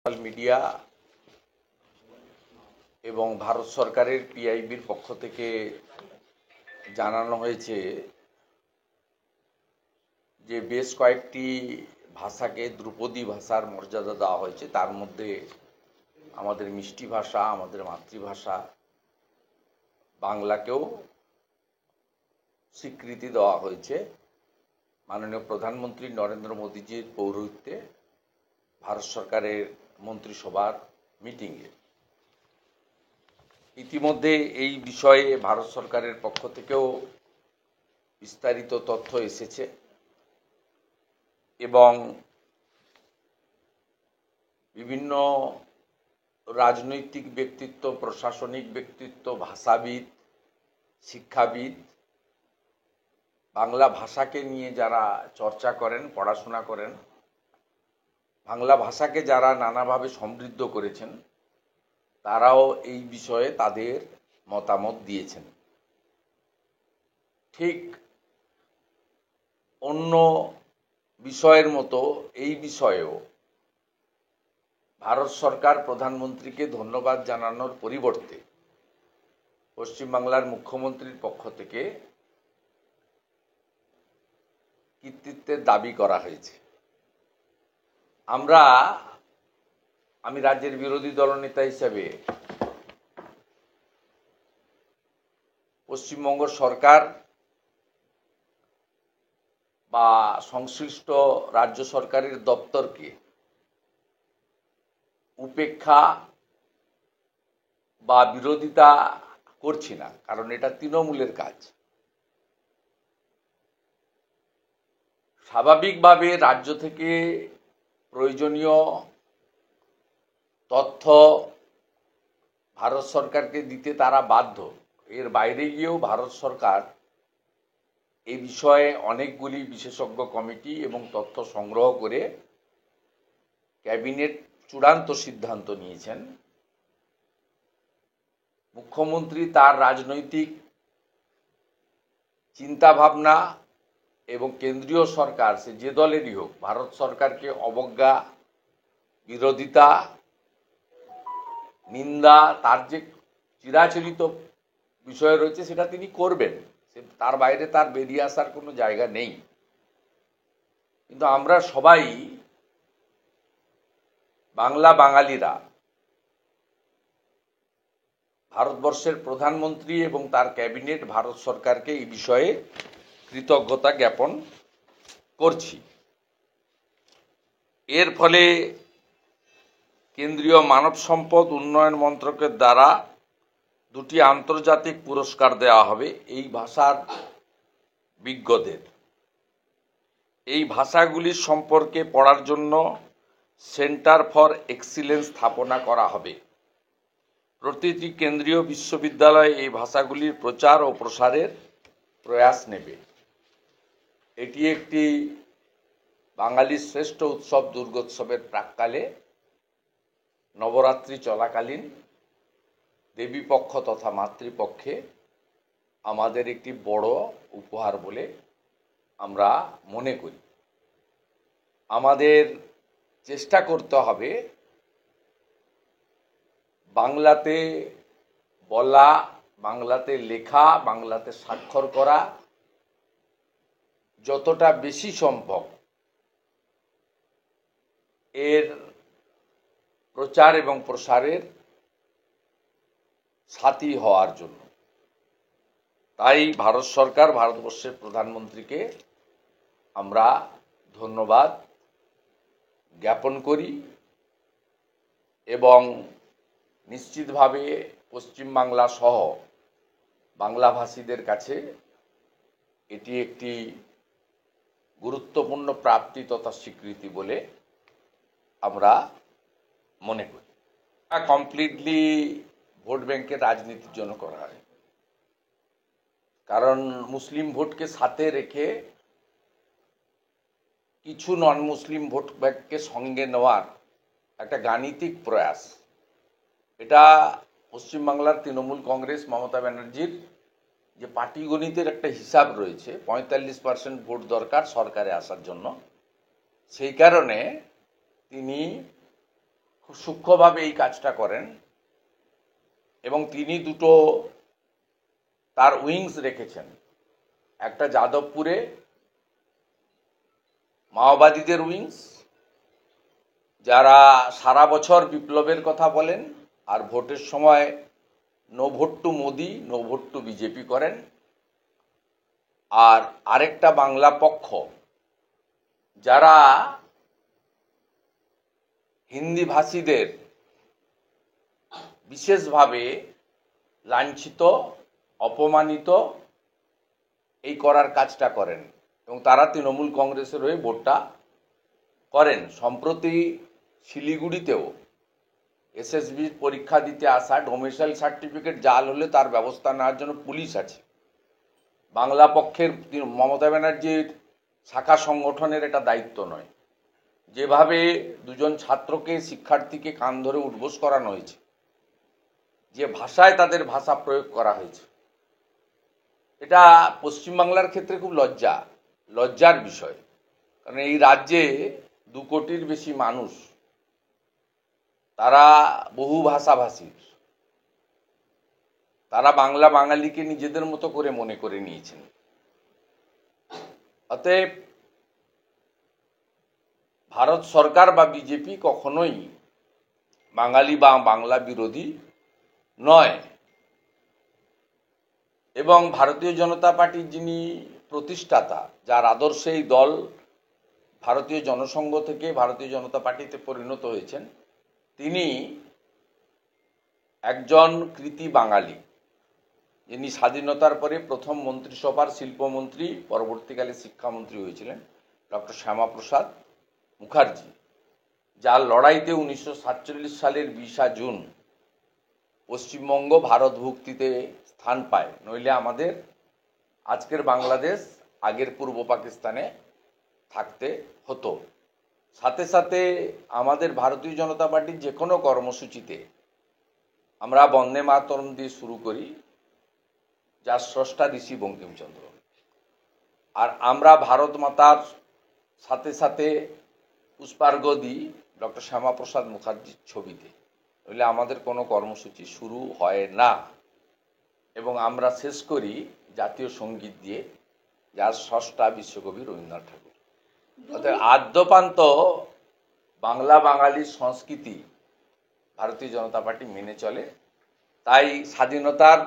Social media এবং ভারত সরকারের পিআইবির পক্ষ থেকে জানানো হয়েছে যে বেশ কয়েকটি ভাষাকে ধ্রুপদী ভাষার মর্যাদা দেওয়া হয়েছে। তার মধ্যে আমাদের মিষ্টি ভাষা, আমাদের মাতৃভাষা বাংলাকেও স্বীকৃতি দেওয়া হয়েছে মাননীয় প্রধানমন্ত্রী নরেন্দ্র মোদীজির পৌরোহিত্যে ভারত সরকারের মন্ত্রিসভার মিটিংয়ে। ইতিমধ্যে এই বিষয়ে ভারত সরকারের পক্ষ থেকেও বিস্তারিত তথ্য এসেছে এবং বিভিন্ন রাজনৈতিক ব্যক্তিত্ব, প্রশাসনিক ব্যক্তিত্ব, ভাষাবিদ, শিক্ষাবিদ, বাংলা ভাষাকে নিয়ে যারা চর্চা করেন, পড়াশোনা করেন, বাংলা ভাষাকে যারা নানাভাবে সমৃদ্ধ করেছেন, তারাও এই বিষয়ে তাদের মতামত দিয়েছেন। ঠিক অন্য বিষয়ের মতো এই বিষয়েও ভারত সরকার প্রধানমন্ত্রীকে ধন্যবাদ জানানোর পরিবর্তে পশ্চিমবাংলার মুখ্যমন্ত্রীর পক্ষ থেকে কৃতিত্বের দাবি করা হয়েছে। আমি রাজ্যের বিরোধী দলনেতা হিসেবে পশ্চিমবঙ্গ সরকার বা সংশ্লিষ্ট রাজ্য সরকারের দপ্তরকে উপেক্ষা বা বিরোধিতা করছি না, কারণ এটা তৃণমূলের কাজ। স্বাভাবিকভাবে রাজ্য থেকে প্রয়োজনীয় তথ্য ভারত সরকারকে দিতে তারা বাধ্য। এর বাইরে গিয়েও ভারত সরকার এই বিষয়ে অনেকগুলি বিশেষজ্ঞ কমিটি এবং তথ্য সংগ্রহ করে ক্যাবিনেট চূড়ান্ত সিদ্ধান্ত নিয়েছেন। মুখ্যমন্ত্রী তার রাজনৈতিক চিন্তাভাবনা এবং কেন্দ্রীয় সরকার, সে যে দলেরই হোক, ভারত সরকারকে অবজ্ঞা, বিরোধিতা, নিন্দা, তার যে চিরাচরিত বিষয় রয়েছে সেটা তিনি করবেন। তার বাইরে তার বেরিয়ে আসার কোনো জায়গা নেই। কিন্তু আমরা সবাই বাঙালিরা ভারতবর্ষের প্রধানমন্ত্রী এবং তার ক্যাবিনেট, ভারত সরকারকে এই বিষয়ে কৃতজ্ঞতা জ্ঞাপন করছি। এর ফলে কেন্দ্রীয় মানব সম্পদ উন্নয়ন মন্ত্রকের দ্বারা দুটি আন্তর্জাতিক পুরস্কার দেওয়া হবে এই ভাষার বিজ্ঞদের। এই ভাষাগুলির সম্পর্কে পড়ার জন্য সেন্টার ফর এক্সিলেন্স স্থাপনা করা হবে। প্রতিটি কেন্দ্রীয় বিশ্ববিদ্যালয়ে এই ভাষাগুলির প্রচার ও প্রসারের প্রয়াস নেবে। এটি একটি বাঙালির শ্রেষ্ঠ উৎসব দুর্গোৎসবের প্রাক্কালে নবরাত্রি চলাকালীন দেবীপক্ষ তথা মাতৃপক্ষে আমাদের একটি বড় উপহার বলে আমরা মনে করি। আমাদের চেষ্টা করতে হবে বাংলাতে বলা, বাংলাতে লেখা, বাংলাতে স্বাক্ষর করা যতটা বেশি সম্ভব এর প্রচার এবং প্রসারের সাথী হওয়ার জন্য। তাই ভারত সরকার, ভারতবর্ষের প্রধানমন্ত্রীকে আমরা ধন্যবাদ জ্ঞাপন করি এবং নিশ্চিতভাবে পশ্চিমবাংলা সহ বাংলাভাষীদের কাছে এটি একটি গুরুত্বপূর্ণ প্রাপ্তি তথা স্বীকৃতি বলে আমরা মনে করি। কমপ্লিটলি ভোট ব্যাংকের রাজনীতির জন্য করা হয়, কারণ মুসলিম ভোটকে সাথে রেখে কিছু নন মুসলিম ভোট ব্যাংককে সঙ্গে নেওয়ার একটা গাণিতিক প্রয়াস। এটা পশ্চিমবাংলার তৃণমূল কংগ্রেস, মমতা ব্যানার্জির যে পাটিগণিতের একটা হিসাব রয়েছে, 45% ভোট দরকার সরকারে আসার জন্য। সেই কারণে তিনি খুব সূক্ষ্মভাবে এই কাজটা করেন এবং তিনি দুটো তার উইংস রেখেছেন। একটা যাদবপুরে মাওবাদীদের উইংস, যারা সারা বছর বিপ্লবের কথা বলেন আর ভোটের সময় no vote to Modi, no vote to BJP করেন। আর আরেকটা বাংলা পক্ষ, যারা হিন্দি ভাষীদের বিশেষভাবে লাঞ্ছিত, অপমানিত এই করার কাজটা করেন এবং তারা তৃণমূল কংগ্রেসের হয়ে ভোটটা করেন। সম্প্রতি শিলিগুড়িতেও এসএসবির পরীক্ষা দিতে আসা ডোমিসাইল সার্টিফিকেট জাল হলে তার ব্যবস্থা নেওয়ার জন্য পুলিশ আছে। বাংলা পক্ষের মমতা ব্যানার্জির শাখা সংগঠনের এটা দায়িত্ব নয়। যেভাবে দুজন ছাত্রকে, শিক্ষার্থীকে কান ধরে উঠবোস করানো হয়েছে, যে ভাষায় তাদের ভাষা প্রয়োগ করা হয়েছে, এটা পশ্চিমবাংলার ক্ষেত্রে খুব লজ্জার বিষয়। কারণ এই রাজ্যে 2 কোটির বেশি মানুষ, তারা বহু ভাষাভাষীর, তারা বাংলা বাঙালিকে নিজেদের মতো করে মনে করে নিয়েছেন। অতএব ভারত সরকার বা বিজেপি কখনোই বাঙালি বা বাংলা বিরোধী নয়। এবং ভারতীয় জনতা পার্টির যিনি প্রতিষ্ঠাতা, যার আদর্শে এই দল ভারতীয় জনসংঘ থেকে ভারতীয় জনতা পার্টিতে পরিণত হয়েছেন, তিনি একজন কৃতি বাঙালি, যিনি স্বাধীনতার পরে প্রথম মন্ত্রিসভার শিল্পমন্ত্রী, পরবর্তীকালে শিক্ষামন্ত্রী হয়েছিলেন, ডক্টর শ্যামাপ্রসাদ মুখার্জি, যার লড়াইতে 1947 সালের 20 জুন পশ্চিমবঙ্গ ভারতভুক্তিতে স্থান পায়। নইলে আমাদের আজকের বাংলাদেশ আগের পূর্ব পাকিস্তানে থাকতে হতো। সাথে সাথে আমাদের ভারতীয় জনতা পার্টির যে কোনো কর্মসূচিতে আমরা বন্দে মাতরম দিয়ে শুরু করি, যার স্রষ্টা ঋষি বঙ্কিমচন্দ্র। আর আমরা ভারত মাতার সাথে সাথে পুষ্পার্ঘ দিই ডক্টর শ্যামাপ্রসাদ মুখার্জির ছবিতে। নইলে আমাদের কোনো কর্মসূচি শুরু হয় না। এবং আমরা শেষ করি জাতীয় সঙ্গীত দিয়ে, যার স্রষ্টা বিশ্বকবি রবীন্দ্রনাথ ঠাকুর। অর্থাৎ আদ্যপান্ত বাংলা বাঙালির সংস্কৃতি ভারতীয় জনতা পার্টি মেনে চলে। তাই স্বাধীনতার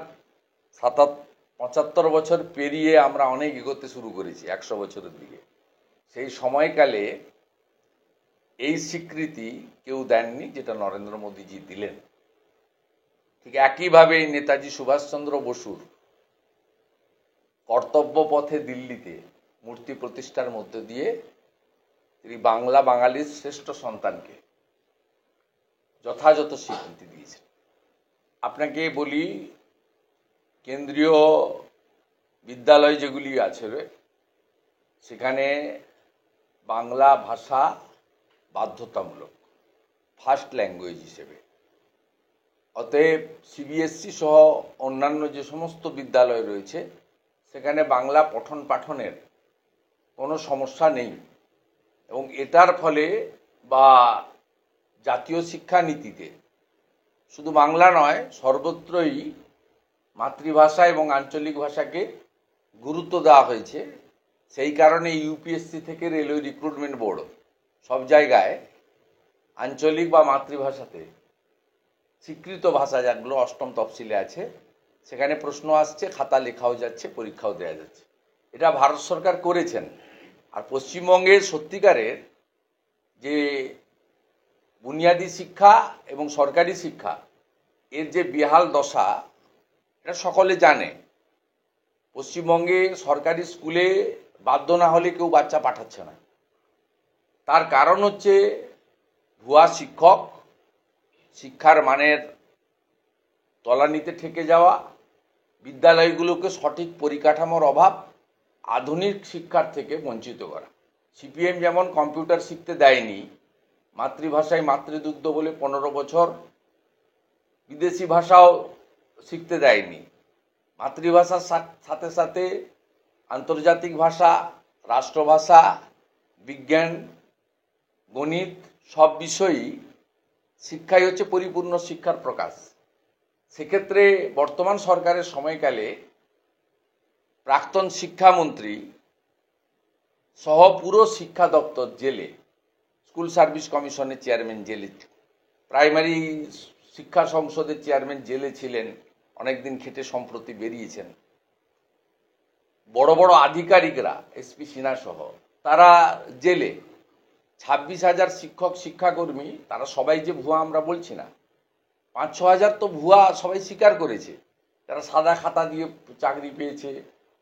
75 বছর পেরিয়ে আমরা অনেক এগোতে শুরু করেছি 100 বছরের দিকে। সেই সময়কালে এই স্বীকৃতি কেউ দেননি, যেটা নরেন্দ্র মোদীজি দিলেন। ঠিক একইভাবে নেতাজি সুভাষচন্দ্র বসুর কর্তব্য পথে দিল্লিতে মূর্তি প্রতিষ্ঠার মধ্য দিয়ে তিনি বাংলা বাঙালির শ্রেষ্ঠ সন্তানকে যথাযথ স্বীকৃতি দিয়েছেন। আপনাকে বলি, কেন্দ্রীয় বিদ্যালয় যেগুলি আছে সেখানে বাংলা ভাষা বাধ্যতামূলক ফার্স্ট ল্যাঙ্গুয়েজ হিসেবে। অতএব সিবিএসসি সহ অন্যান্য যে সমস্ত বিদ্যালয় রয়েছে সেখানে বাংলা পঠন পাঠনের কোনো সমস্যা নেই। এবং এটার ফলে বা জাতীয় শিক্ষানীতিতে শুধু বাংলা নয়, সর্বত্রই মাতৃভাষা এবং আঞ্চলিক ভাষাকে গুরুত্ব দেওয়া হয়েছে। সেই কারণে ইউপিএসসি থেকে রেলওয়ে রিক্রুটমেন্ট বোর্ড সব জায়গায় আঞ্চলিক বা মাতৃভাষাতে স্বীকৃত ভাষা যেগুলো 8ম তফসিলে আছে সেখানে প্রশ্ন আসছে, খাতা লেখাও যাচ্ছে, পরীক্ষাও দেওয়া যাচ্ছে। এটা ভারত সরকার করেছেন। আর পশ্চিমবঙ্গের সত্যিকারের যে বুনিয়াদী শিক্ষা এবং সরকারি শিক্ষা, এর যে বেহাল দশা, এটা সকলে জানে। পশ্চিমবঙ্গে সরকারি স্কুলে বাধ্য না হলে কেউ বাচ্চা পাঠাচ্ছে না। তার কারণ হচ্ছে ভুয়া শিক্ষক, শিক্ষার মানের তলানিতে ঠেকে যাওয়া, বিদ্যালয়গুলোকে সঠিক পরিকাঠামোর অভাব, আধুনিক শিক্ষার থেকে বঞ্চিত করা। সিপিএম যেমন কম্পিউটার শিখতে দেয়নি, মাতৃভাষায় মাতৃদুগ্ধ বলে 15 বছর বিদেশি ভাষাও শিখতে দেয়নি। মাতৃভাষার সাথে সাথে আন্তর্জাতিক ভাষা, রাষ্ট্রভাষা, বিজ্ঞান, গণিত সব বিষয়ই শিক্ষাই হচ্ছে পরিপূর্ণ শিক্ষার প্রকাশ। সেক্ষেত্রে বর্তমান সরকারের সময়কালে প্রাক্তন শিক্ষামন্ত্রী সহ পুরো শিক্ষা দপ্তর জেলে, স্কুল সার্ভিস কমিশনের চেয়ারম্যান জেলে, প্রাইমারি শিক্ষা সংসদের চেয়ারম্যান জেলে ছিলেন, অনেকদিন খেটে সম্প্রতি বেরিয়েছেন। বড় বড় আধিকারিকরা, এসপি সিনহা সহ, তারা জেলে। 26,000 শিক্ষক শিক্ষাকর্মী, তারা সবাই যে ভুয়া আমরা বলছি না, 5-6 হাজার তো ভুয়া সবাই স্বীকার করেছে। তারা সাদা খাতা দিয়ে চাকরি পেয়েছে,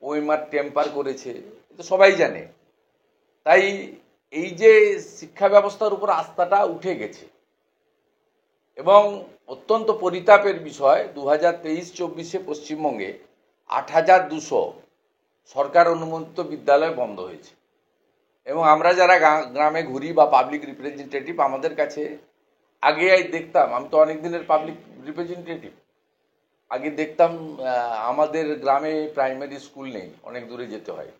ওএমআর টেম্পার করেছে, তো সবাই জানে। তাই এই যে শিক্ষা ব্যবস্থার উপর আস্থাটা উঠে গেছে, এবং অত্যন্ত পরিতাপের বিষয় 2023-24 পশ্চিমবঙ্গে 8,200 সরকার অনুমোদিত বিদ্যালয় বন্ধ হয়েছে। এবং আমরা যারা গ্রামে ঘুরি বা পাবলিক রিপ্রেজেন্টেটিভ, আমাদের কাছে আগে দেখতাম, আমি তো অনেক দিনের পাবলিক রিপ্রেজেন্টেটিভ, আগে দেখতাম আমাদের গ্রামে প্রাইমারি স্কুল নেই, অনেক দূরে যেতে হয়।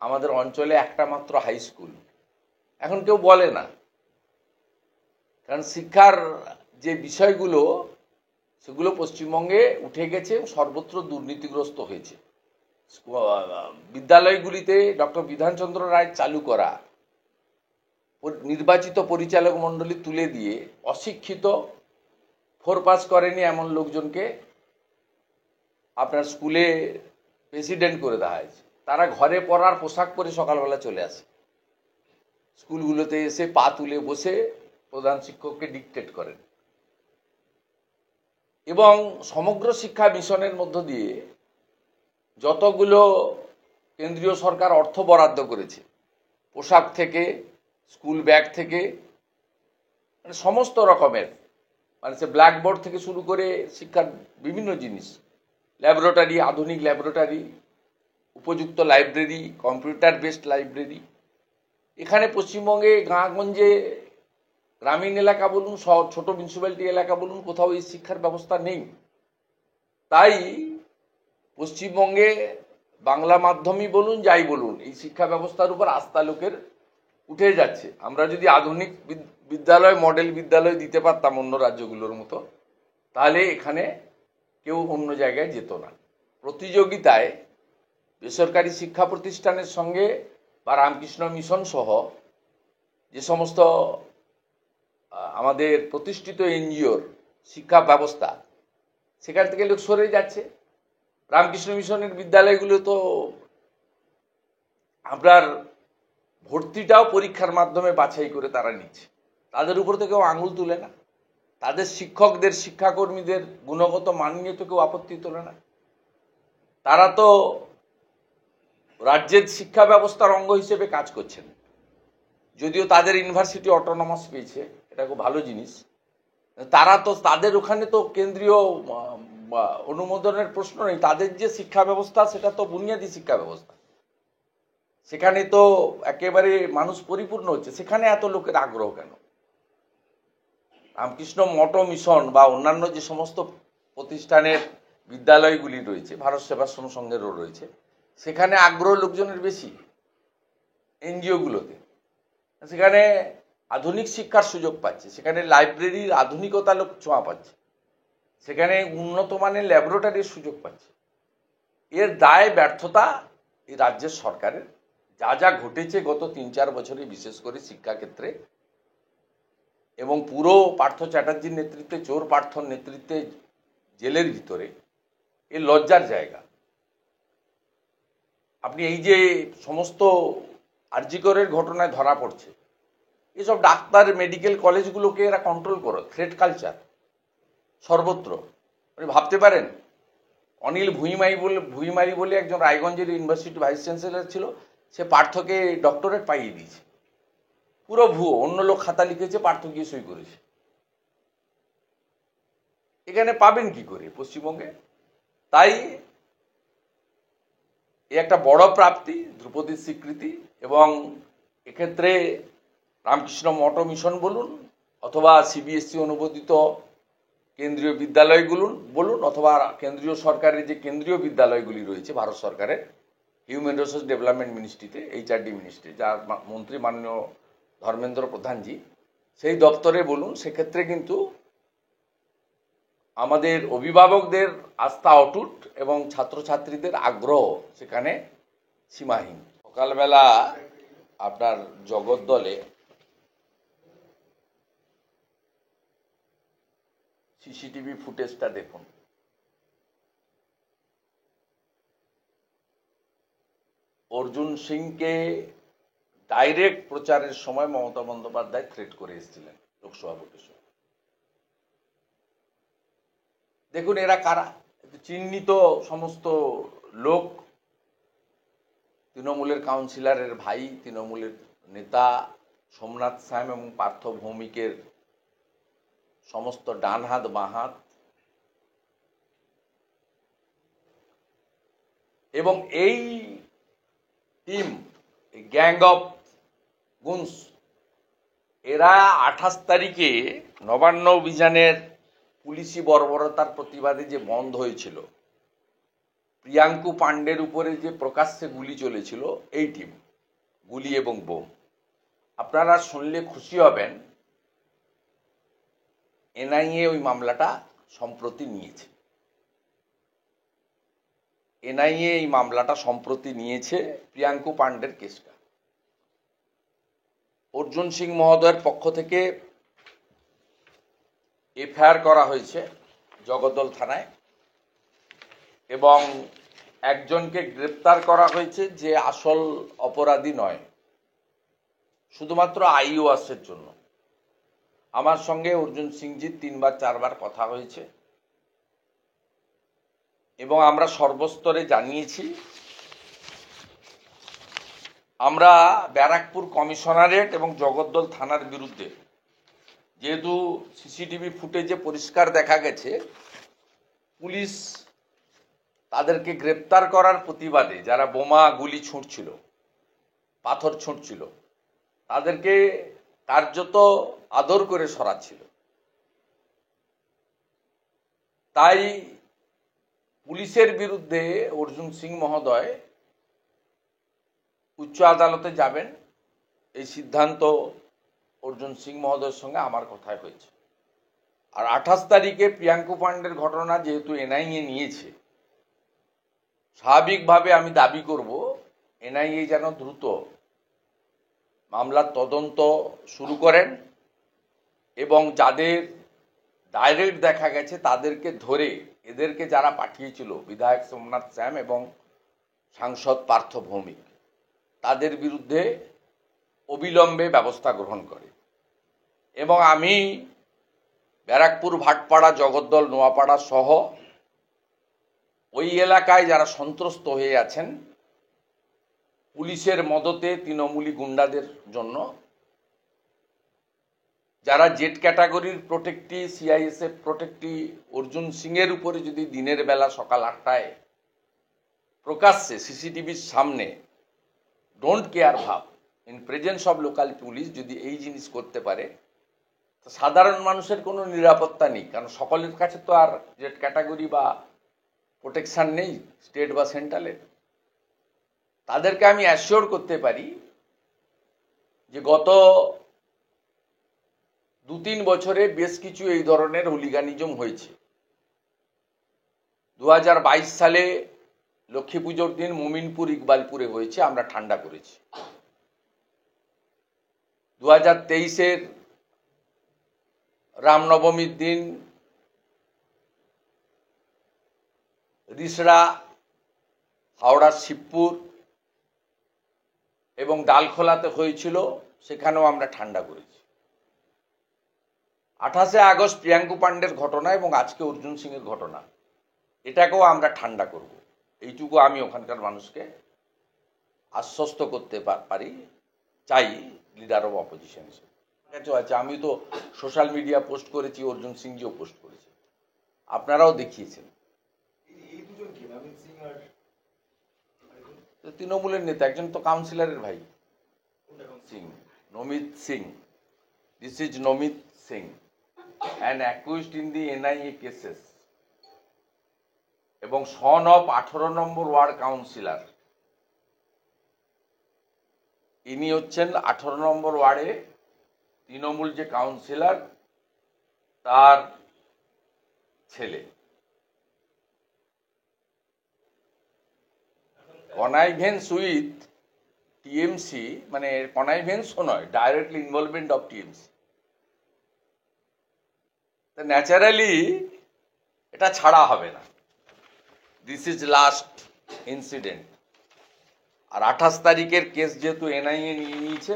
আমাদের অঞ্চলে একটা মাত্র হাই স্কুল। এখন কেউ বলে না, কারণ শিক্ষার যে বিষয়গুলো সেগুলো পশ্চিমবঙ্গে উঠে গেছে, সর্বত্র দুর্নীতিগ্রস্ত হয়েছে। বিদ্যালয়গুলিতে ডক্টর বিধানচন্দ্র রায় চালু করা নির্বাচিত পরিচালক মণ্ডলী তুলে দিয়ে অশিক্ষিত, 4 পাস করেনি এমন লোকজনকে আপনার স্কুলে প্রেসিডেন্ট করে দেওয়া হয়েছে। তারা ঘরে পড়ার পোশাক পরে সকালবেলা চলে আসে, স্কুলগুলোতে এসে পা তুলে বসে প্রধান শিক্ষককে ডিকটেট করেন। এবং সমগ্র শিক্ষা মিশনের মধ্য দিয়ে যতগুলো কেন্দ্রীয় সরকার অর্থ বরাদ্দ করেছে, পোশাক থেকে, স্কুল ব্যাগ থেকে, মানে সমস্ত রকমের, মানে সে ব্ল্যাকবোর্ড থেকে শুরু করে শিক্ষার বিভিন্ন জিনিস, ল্যাবরেটরি, আধুনিক ল্যাবরেটরি, উপযুক্ত লাইব্রেরি, কম্পিউটার বেসড লাইব্রেরি। এখানে পশ্চিমবঙ্গে গাঁগঞ্জে, গ্রামীণ এলাকা বলুন, ছোট মিউনিসিপ্যালিটি এলাকা বলুন, কোথাও এই শিক্ষার ব্যবস্থা নেই। তাই পশ্চিমবঙ্গে বাংলা মাধ্যমই বলুন, যাই বলুন, এই শিক্ষা ব্যবস্থার উপর আস্থা লোকের উঠে যাচ্ছে। আমরা যদি আধুনিক বিদ্যালয়, মডেল বিদ্যালয় দিতে পারতাম অন্য রাজ্যগুলোর মতো, তাহলে এখানে কেউ অন্য জায়গায় যেত না। প্রতিযোগিতায় বেসরকারি শিক্ষা প্রতিষ্ঠানের সঙ্গে বা রামকৃষ্ণ মিশন সহ যে সমস্ত আমাদের প্রতিষ্ঠিত এনজিওর শিক্ষা ব্যবস্থা, সেখান থেকে লোক সরে যাচ্ছে। রামকৃষ্ণ মিশনের বিদ্যালয়গুলো তো আপনার ভর্তিটাও পরীক্ষার মাধ্যমে বাছাই করে তারা নিচ্ছে, তাদের উপর তো কেউ আঙুল তুলে না। তাদের শিক্ষকদের, শিক্ষাকর্মীদের গুণগত মান নিয়ে তো কেউ আপত্তি তোলে না। তারা তো রাজ্যের শিক্ষা ব্যবস্থার অঙ্গ হিসেবে কাজ করছেন। যদিও তাদের ইউনিভার্সিটি অটোনমাস পেয়েছে, এটা খুব ভালো জিনিস। তারা তো, তাদের ওখানে তো কেন্দ্রীয় অনুমোদনের প্রশ্ন নেই। তাদের যে শিক্ষা ব্যবস্থা, সেটা তো বুনিয়াদী শিক্ষা ব্যবস্থা, সেখানে তো একেবারে মানুষ পরিপূর্ণ হচ্ছে। সেখানে এত লোকের আগ্রহ কেন? রামকৃষ্ণ মঠ মিশন বা অন্যান্য যে সমস্ত প্রতিষ্ঠানের বিদ্যালয়গুলি রয়েছে, ভারত সেবাশ্রম সংঘেরও রয়েছে, সেখানে আগ্রহ লোকজনের বেশি। এনজিওগুলোতে সেখানে আধুনিক শিক্ষার সুযোগ পাচ্ছে, সেখানে লাইব্রেরির আধুনিকতা লোক ছোঁয়া পাচ্ছে, সেখানে উন্নত মানের ল্যাবরেটরির সুযোগ পাচ্ছে। এর দায় ব্যর্থতা এই রাজ্যের সরকারের। যা যা ঘটেছে গত 3-4 বছরে, বিশেষ করে শিক্ষাক্ষেত্রে, এবং পুরো পার্থ চ্যাটার্জির নেতৃত্বে, চোর পার্থর নেতৃত্বে জেলের ভিতরে, এ লজ্জার জায়গা। আপনি এই যে সমস্ত আরজিকরের ঘটনায় ধরা পড়ছে, এসব ডাক্তার, মেডিকেল কলেজগুলোকে এরা কন্ট্রোল করে, থ্রেট কালচার সর্বত্র। আপনি ভাবতে পারেন, অনিল ভুঁইমারি বলে একজন রায়গঞ্জের ইউনিভার্সিটি ভাইস চ্যান্সেলর ছিল, সে পার্থকে ডক্টরেট পাইয়ে দিয়েছে। পুরো ভুয়ো, অন্য লোক খাতা লিখেছে, পার্থ গিয়ে সই করেছে। এখানে পাবেন কি করে পশ্চিমবঙ্গে? তাই এ একটা বড় প্রাপ্তি, ধ্রুপদীর স্বীকৃতি। এবং এক্ষেত্রে রামকৃষ্ণ মঠ মিশন বলুন, অথবা সিবিএসসি অনুমোদিত কেন্দ্রীয় বিদ্যালয়গুলো বলুন, অথবা কেন্দ্রীয় সরকারের যে কেন্দ্রীয় বিদ্যালয়গুলি রয়েছে ভারত সরকারের, হিউম্যান রিসোর্স ডেভেলপমেন্ট মিনিস্ট্রিতে, HRD মিনিস্ট্রি, যার মন্ত্রী মাননীয় ধর্মেন্দ্র প্রধানজি, সেই দপ্তরে বলুন, সেক্ষেত্রে কিন্তু আমাদের অভিভাবকদের আস্থা অটুট এবং ছাত্রছাত্রীদের আগ্রহ সেখানে সীমাহীন। সকালবেলা আপনার জগদ্দলে সিসিটিভি ফুটেজটা দেখুন। অর্জুন সিংকে ডাইরেক্ট প্রচারের সময় মমতা বন্দ্যোপাধ্যায় থ্রেট করে এসেছিলেন লোকসভা ভোটের সময়। দেখুন এরা কারা, চিহ্নিত সমস্ত লোক, তৃণমূলের কাউন্সিলরের ভাই, তৃণমূলের নেতা সোমনাথ শ্যাম এবং পার্থ ভৌমিকের সমস্ত ডান হাত বাঁ হাত, এবং এই টিম গ্যাং অফ গুনস এরা 28 তারিখে নবান্ন অভিযানের পুলিশি বর্বরতার প্রতিবাদে যে বন্ধ হয়েছিল, প্রিয়াঙ্কু পাণ্ডের উপরে যে প্রকাশ্যে গুলি চলেছিল, এই টিম গুলি এবং বোম। আপনারা শুনলে খুশি হবেন, এনআইএ ওই মামলাটা সম্প্রতি নিয়েছে। এনআইএ এই মামলাটা সম্প্রতি নিয়েছে প্রিয়াঙ্কু পাণ্ডের কেসটা। অর্জুন সিং মহোদয়ের পক্ষ থেকে এফআইআর করা হয়েছে জগদ্দল থানায় এবং একজনকে গ্রেপ্তার করা হয়েছে যে আসল অপরাধী নয়, শুধুমাত্র আইওয়াসের জন্য। আমার সঙ্গে অর্জুন সিংজির 3-4বার কথা হয়েছে এবং আমরা সর্বস্তরে জানিয়েছি আমরা ব্যারাকপুর কমিশনারেট এবং জগদ্দল থানার বিরুদ্ধে, যেহেতু সিসিটিভি ফুটেজে পরিষ্কার দেখা গেছে পুলিশ তাদেরকে গ্রেপ্তার করার প্রতিবাদে যারা বোমা গুলি ছুঁড়ছিল, পাথর ছুঁড়ছিল, তাদেরকে কার্যত আদর করে সরাচ্ছিল। তাই পুলিশের বিরুদ্ধে অর্জুন সিং মহোদয় উচ্চ আদালতে যাবেন, এই সিদ্ধান্ত অর্জুন সিং মহোদয়ের সঙ্গে আমার কথাই হয়েছে। আর 28 তারিখে প্রিয়াঙ্কু পাণ্ডের ঘটনা যেহেতু এনআইএ নিয়েছে, স্বাভাবিকভাবে আমি দাবি করব এনআইএ যেন দ্রুত মামলার তদন্ত শুরু করেন এবং যাদের ডাইরেক্ট দেখা গেছে তাদেরকে ধরে, এদেরকে যারা পাঠিয়েছিল বিধায়ক সোমনাথ শ্যাম এবং সাংসদ পার্থ ভৌমিক, তাদের বিরুদ্ধে অবিলম্বে ব্যবস্থা গ্রহণ করে। এবং আমি ব্যারাকপুর, ভাটপাড়া, জগদ্দল, নোয়াপাড়া সহ ওই এলাকায় যারা সন্ত্রস্ত হয়ে আছেন পুলিশের মদতে তৃণমূলী গুন্ডাদের জন্য, যারা জেড ক্যাটাগরির প্রোটেক্টি, সিআইএসএফ প্রোটেক্টি অর্জুন সিংয়ের উপরে যদি দিনের বেলা সকাল 8টায় প্রকাশ্যে সিসিটিভির সামনে ডোন্ট কেয়ার ভাব in presence of local police যদি এই জিনিস করতে পারে, সাধারণ মানুষের কোনো নিরাপত্তা নেই। কারণ সকলের কাছে তো আর জেড ক্যাটাগরি বা প্রোটেকশন নেই স্টেট বা সেন্ট্রালের। তাদেরকে আমি অ্যাসিওর করতে পারি যে গত 2-3 বছরে বেশ কিছু এই ধরনের হুলিগানিজম হয়েছে। 2022 সালে লক্ষ্মী পুজোর দিন মুমিনপুর, ইকবালপুরে হয়েছে, আমরা ঠান্ডা করেছি। 2023-এর রামনবমীর দিন রিসড়া, হাওড়ার শিবপুর এবং ডালখোলাতে হয়েছিল, সেখানেও আমরা ঠান্ডা করেছি। 28শে আগস্ট প্রিয়াঙ্কু পাণ্ডের ঘটনা এবং আজকে অর্জুন সিংয়ের ঘটনা, এটাকেও আমরা ঠান্ডা করব, এইটুকু আমি ওখানকার মানুষকে আশ্বস্ত করতে পারি, চাই লিডার অফ অপোজিশন হিসেবে। আছে, আমি তো সোশ্যাল মিডিয়া পোস্ট করেছি, অর্জুন সিংজিও পোস্ট করেছে, আপনারাও দেখিয়েছেন। তৃণমূলের নেতা, একজন তো কাউন্সিলরের ভাই Singh, Namit Singh. This is Namit Singh and accused in the NIA cases এবং son of 18 number ward councillor. ইনি হচ্ছেন 18 নম্বর ওয়ার্ডে তৃণমূল যে কাউন্সিলর, তার ছেলে। কনাইভেন্স উইথ টিএমসি, মানে কনাইভেন্সও নয়, directly involvement of TMC. Naturally এটা ছাড়া হবে না। This is last incident. আর 28 তারিখের কেস যেহেতু এনআইএ নিয়ে নিয়েছে,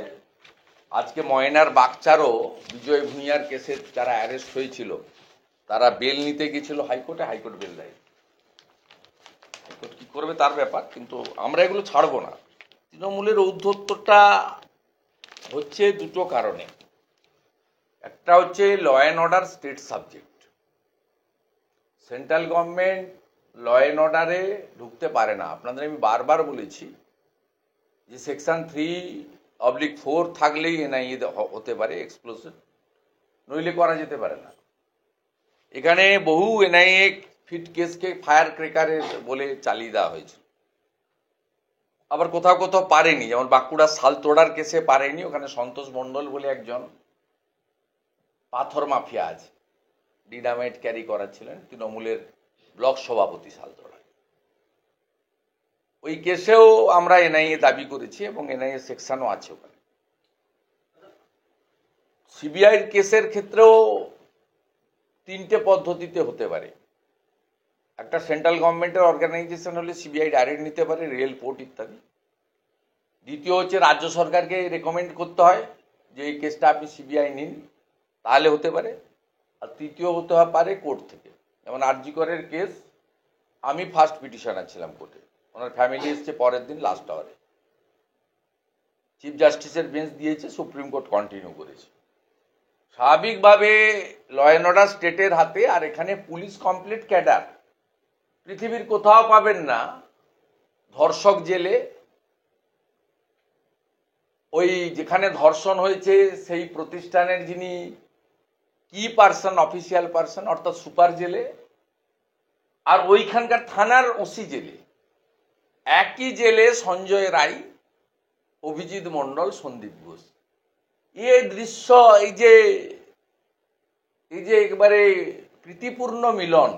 আজকে ময়নার বাগচারও বিজয় ভূঁইয়ার কেসের যারা অ্যারেস্ট হয়েছিল তারা বেল নিতে গেছিল হাইকোর্টে, হাইকোর্ট বেল দেয়। হাইকোর্ট কি করবে তার ব্যাপার, কিন্তু আমরা এগুলো ছাড়বো না। তৃণমূলের ঔদ্ধত্যটা হচ্ছে দুটো কারণে। একটা হচ্ছে law and order state subject. Central government law and অর্ডারে ঢুকতে পারে না। আপনাদের আমি বারবার বলেছি যে সেকশন 3/4 থাকলেই এনআইএ হতে পারে এক্সপ্লোসিভ, নইলে করা যেতে পারে না। এখানে বহু এনআইএ ফিট কেসকে ফায়ার ক্রেকারের বলে চালিয়ে দেওয়া হয়েছে। আবার কোথাও কোথাও পারেনি, যেমন বাঁকুড়া সালতোড়ার কেসে পারেনি। ওখানে সন্তোষ মণ্ডল বলে একজন পাথর মাফিয়া আছে, ডিনামাইট ক্যারি করাচ্ছিলেন, তৃণমূলের ব্লক সভাপতি সালতোড়া। ওই কেসেও আমরা এনআইএ দাবি করেছি এবং এনআইএ সেকশনও আছে ওখানে। সিবিআইয়ের কেসের ক্ষেত্রেও 3টে পদ্ধতিতে হতে পারে। একটা সেন্ট্রাল গভর্নমেন্টের অর্গানাইজেশন হলে সিবিআই ডাইরেক্ট নিতে পারে, রেল, পোর্ট ইত্যাদি। দ্বিতীয় হচ্ছে রাজ্য সরকারকে রেকমেন্ড করতে হয় যে এই কেসটা আপনি সিবিআই নিন, তাহলে হতে পারে। আর তৃতীয় হতে পারে কোর্ট থেকে। যেমন আরজি করের কেস, আমি ফার্স্ট পিটিশনার ছিলাম কোর্টে, ওনার ফ্যামিলি এসছে পরের দিন লাস্ট আওয়ারে। চিফ জাস্টিসের বেঞ্চ দিয়েছে, সুপ্রিম কোর্ট কন্টিনিউ করেছে। স্বাভাবিকভাবে ল অ্যান্ড অর্ডার স্টেটের হাতে, আর এখানে পুলিশ কমপ্লিট ক্যাডার। পৃথিবীর কোথাও পাবেন না ধর্ষক জেলে, ওই যেখানে ধর্ষণ হয়েছে সেই প্রতিষ্ঠানের যিনি কি পার্সন, অফিসিয়াল পার্সন অর্থাৎ সুপার জেলে, আর ওইখানকার থানার ওসি জেলে। একই জেলে সঞ্জয় রায়, অভিজিৎ মণ্ডল, সন্দীপ ঘোষ। এই দৃশ্য, এই যে একবারে প্রীতিপূর্ণ মিলন,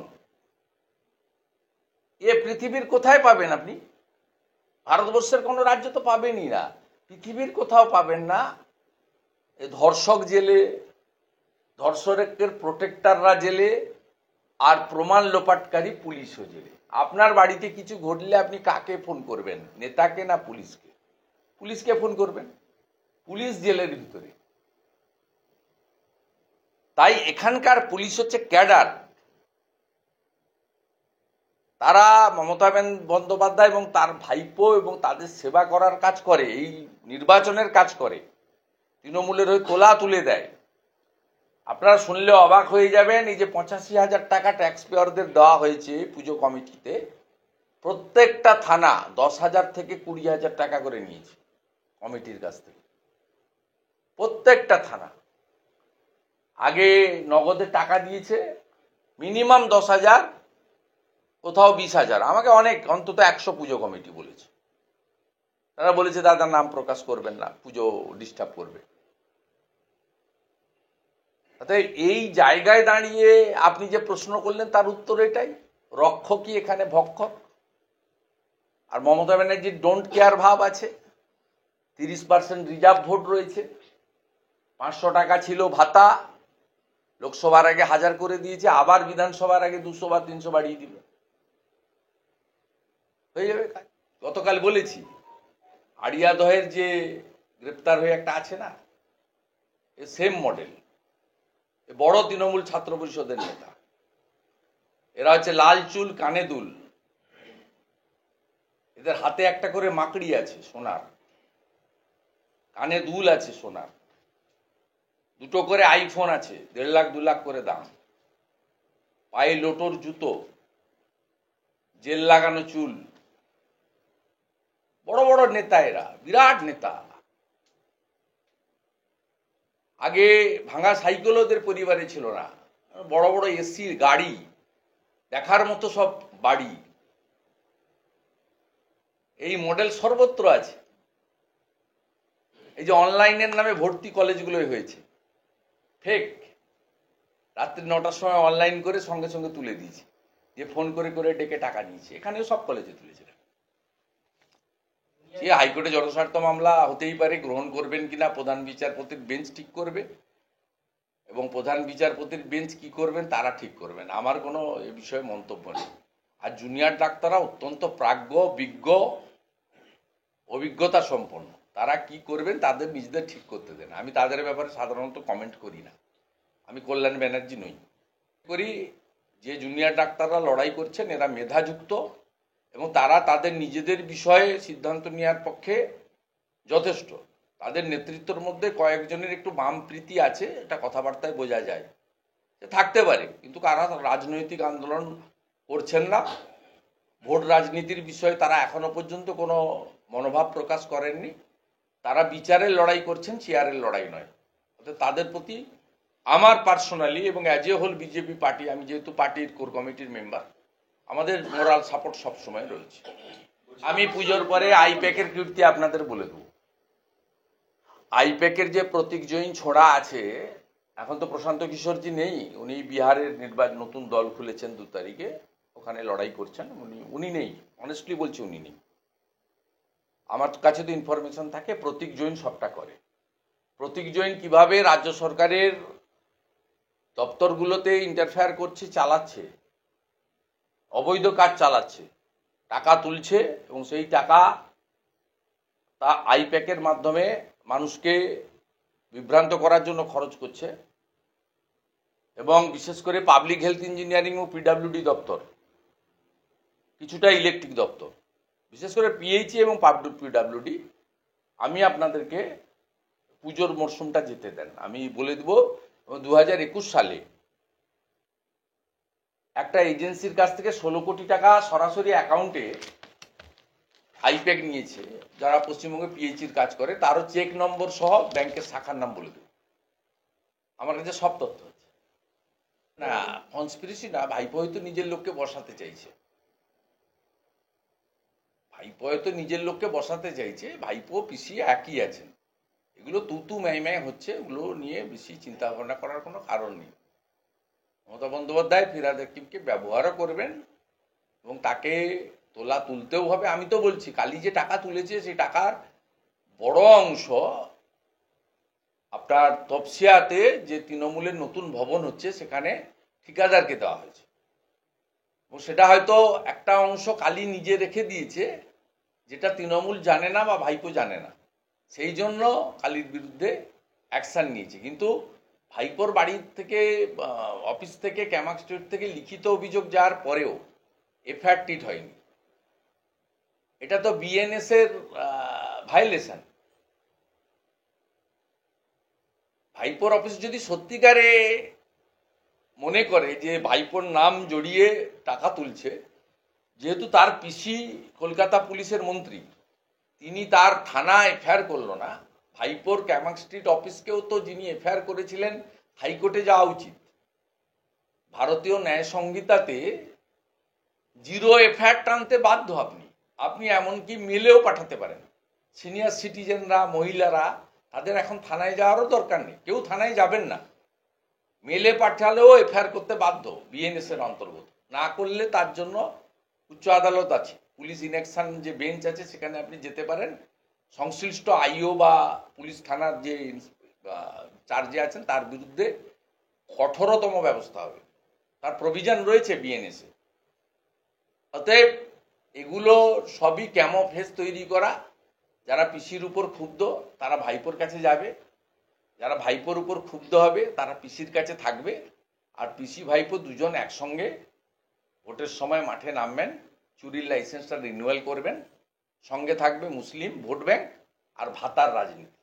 এ পৃথিবীর কোথায় পাবেন আপনি? ভারতবর্ষের কোনো রাজ্য তো পাবেনই না, পৃথিবীর কোথাও পাবেন না। ধর্ষক জেলে, ধর্ষকের প্রোটেক্টররা জেলে, আর প্রমাণ লোপাটকারী পুলিশও জেলে। আপনার বাড়িতে কিছু ঘটলে আপনি কাকে ফোন করবেন, নেতাকে না পুলিশকে? পুলিশকে ফোন করবেন, পুলিশ জেলের ভিতরে। তাই এখানকার পুলিশ হচ্ছে ক্যাডার। তারা মমতা বন্দ্যোপাধ্যায় এবং তার ভাইপো এবং তাদের সেবা করার কাজ করে, এই নির্বাচনের কাজ করে, তৃণমূলের হয়ে তোলা তুলে দেয়। আপনারা শুনলে অবাক হয়ে যাবেন, এই যে 85,000 টাকা ট্যাক্স পেয়ারদের দেওয়া হয়েছে পুজো কমিটিতে, প্রত্যেকটা থানা 10,000 থেকে 20,000 টাকা করে নিয়েছে কমিটির কাছ থেকে। প্রত্যেকটা থানা আগে নগদে টাকা দিয়েছে, মিনিমাম 10,000, কোথাও 20,000। আমাকে অনেক, অন্তত 100 পুজো কমিটি বলেছে। তারা বলেছে দাদার নাম প্রকাশ করবেন না, পুজো ডিস্টার্ব করবে। অতএব এই জায়গায় দাঁড়িয়ে আপনি যে প্রশ্ন করলেন তার উত্তর এটাই, রক্ষকই এখানে ভক্ষক। আর মমতা ব্যানার্জির ডোন্ট কেয়ার ভাব আছে। 30% রিজার্ভ ভোট রয়েছে, 500 টাকা ছিল ভাতা, লোকসভার আগে 1000 করে দিয়েছে, আবার বিধানসভার আগে 200 বা 300 বাড়িয়ে দিল, হয়ে যাবে কাজ। গতকাল বলেছি, আড়িয়াদহের যে গ্রেপ্তার হয়ে একটা আছে না, এ সেম মডেল। বড় তৃণমূল ছাত্র পরিষদের নেতা। এরা হচ্ছে লাল চুল, কানে দুল, এদের হাতে একটা করে মাকড়ি আছে সোনার, কানে দুল আছে সোনার, 2টো করে আইফোন আছে, 1.5 লাখ 2 লাখ করে দাম, পায়ে লোটোর জুতো, জেল লাগানো চুল। বড় বড় নেতা এরা, বিরাট নেতা। আগে ভাঙা সাইকেল ওদের পরিবারে ছিল না, বড় বড় এসি গাড়ি, দেখার মতো সব বাড়ি। এই মডেল সর্বত্র আছে। এই যে অনলাইনের নামে ভর্তি কলেজগুলোই হয়েছে ফেক, রাত্রি 9টার সময় অনলাইন করে সঙ্গে সঙ্গে তুলে দিয়েছে, যে ফোন করে করে ডেকে টাকা নিয়েছে। এখানেও সব কলেজে তুলেছে। সে হাইকোর্টে জনস্বার্থ মামলা হতেই পারে, গ্রহণ করবেন কিনা প্রধান বিচারপতির বেঞ্চ ঠিক করবে, এবং প্রধান বিচারপতির বেঞ্চ কি করবেন তারা ঠিক করবেন। আমার কোনো এ বিষয়ে মন্তব্য নেই। আর জুনিয়র ডাক্তাররা অত্যন্ত প্রাজ্ঞ, বিজ্ঞ, অভিজ্ঞতা সম্পন্ন, তারা কি করবেন তাদের নিজেদের ঠিক করতে দেন। আমি তাদের ব্যাপারে সাধারণত কমেন্ট করি না। আমি কল্যাণ ব্যানার্জি নই। করি যে জুনিয়র ডাক্তাররা লড়াই করছেন এরা মেধাযুক্ত এবং তারা তাদের নিজেদের বিষয়ে সিদ্ধান্ত নেওয়ার পক্ষে যথেষ্ট। তাদের নেতৃত্বের মধ্যে কয়েকজনের একটু বামপ্রীতি আছে, এটা কথাবার্তায় বোঝা যায়, থাকতে পারে, কিন্তু কারা রাজনৈতিক আন্দোলন করছেন না। ভোট রাজনীতির বিষয়ে তারা এখনো পর্যন্ত কোনো মনোভাব প্রকাশ করেননি। তারা বিচারের লড়াই করছেন, চেয়ারের লড়াই নয়। অর্থাৎ তাদের প্রতি আমার পার্সোনালি এবং as a whole BJP party, আমি যেহেতু পার্টির কোর কমিটির মেম্বার, আমাদের মোরাল সাপোর্ট সবসময় রয়েছে। আমি পুজোর পরে আইপ্যাকের কীর্তি আপনাদের বলে দেবো। আইপ্যাকের যে প্রতীক জৈন ছোড়া আছে, এখন তো প্রশান্ত কিশোরজি নেই, উনি বিহারের নতুন দল খুলেছেন 2 তারিখে, ওখানে লড়াই করছেন। উনি নেই, অনেস্টলি বলছি উনি নেই। আমার কাছে তো ইনফরমেশন থাকে প্রতীক জৈন সবটা করে। প্রতীক জৈন কিভাবে রাজ্য সরকারের দপ্তরগুলোতে ইন্টারফেয়ার করছে, চালাচ্ছে, অবৈধ কাজ চালাচ্ছে, টাকা তুলছে এবং সেই টাকা তা আইপ্যাকের মাধ্যমে মানুষকে বিভ্রান্ত করার জন্য খরচ করছে। এবং বিশেষ করে পাবলিক হেলথ ইঞ্জিনিয়ারিং ও পিডব্লিউডি দপ্তর, কিছুটা ইলেকট্রিক দপ্তর, বিশেষ করে পিএইচই এবং পিডব্লিউডি, আমি আপনাদেরকে পুজোর মরশুমটা যেতে দেন, আমি বলে দেব। 2021 সালে একটা এজেন্সির কাছ থেকে 16 কোটি টাকা সরাসরি অ্যাকাউন্টে আইপ্যাক নিয়েছে, যারা পশ্চিমবঙ্গে পিএইচির কাজ করে, তারও চেক নম্বর সহ ব্যাংকের শাখার নাম বলে দেব। আমার কাছে সব তথ্য আছে। না, কনস্পিরেসি না, ভাইপো হয়তো নিজের লোককে বসাতে চাইছে। ভাইপো হয়তো নিজের লোককে বসাতে চাইছে, ভাইপো পিসি একই আছেন। এগুলো তুতু ম্যায় হচ্ছে, এগুলো নিয়ে বেশি চিন্তা ভাবনা করার কোনো কারণ নেই। মমতা বন্দ্যোপাধ্যায় ফিরহাদ হাকিমকে ব্যবহারও করবেন এবং তাকে তুলতেও হবে। আমি তো বলছি, কালি যে টাকা তুলেছে সেই টাকার বড় অংশ আপনার তপসিয়াতে যে তৃণমূলের নতুন ভবন হচ্ছে সেখানে ঠিকাদারকে দেওয়া হয়েছে, এবং সেটা হয়তো একটা অংশ কালি নিজে রেখে দিয়েছে, যেটা তৃণমূল জানে না বা ভাইপো জানে না, সেই জন্য কালির বিরুদ্ধে অ্যাকশন নিয়েছে। কিন্তু ভাইপোর বাড়ি থেকে, অফিস থেকে, ক্যামাক স্ট্রিট থেকে লিখিত অভিযোগ যাওয়ার পরেও এফআইআর টিট হয়নি। এটা তো বিএনএস এর ভায়োলেশন। ভাইপোর অফিস যদি সত্যিকারে মনে করে যে ভাইপোর নাম জড়িয়ে টাকা তুলছে, যেহেতু তার পিসি কলকাতা পুলিশের মন্ত্রী, তিনি তার থানা এফআইআর করলো না, ভাইপোর ক্যামাক স্ট্রিট অফিসকেও তো যিনি এফআইআর করেছিলেন হাইকোর্টে যাওয়া উচিত। ভারতীয় ন্যায় সংহিতাতে 0 এফআইআর টানতে বাধ্য আপনি এমনকি মেলেও পাঠাতে পারেন। সিনিয়র সিটিজেনরা, মহিলারা, তাদের এখন থানায় যাওয়ারও দরকার নেই, কেউ থানায় যাবেন না, মেলে পাঠালেও এফআইআর করতে বাধ্য বিএনএস এর অন্তর্গত। না করলে তার জন্য উচ্চ আদালত আছে, পুলিশ ইনঅ্যাকশন যে বেঞ্চ আছে সেখানে আপনি যেতে পারেন। সংশ্লিষ্ট আইও বা পুলিশ থানার যে চার্জে আছেন তার বিরুদ্ধে কঠোরতম ব্যবস্থা হবে, তার প্রভিশন রয়েছে বিএনএস এ। অতএব এগুলো সবই ক্যামোফ্লেজ তৈরি করা। যারা পিসির উপর ক্ষুব্ধ তারা ভাইপোর কাছে যাবে, যারা ভাইপোর উপর ক্ষুব্ধ হবে তারা পিসির কাছে থাকবে, আর পিসি ভাইপো দুজন একসঙ্গে ভোটের সময় মাঠে নামবেন, চুরির লাইসেন্সটা রিনিউয়াল করবেন, সঙ্গে থাকবে মুসলিম ভোট ব্যাংক আর ভাতার রাজনীতি।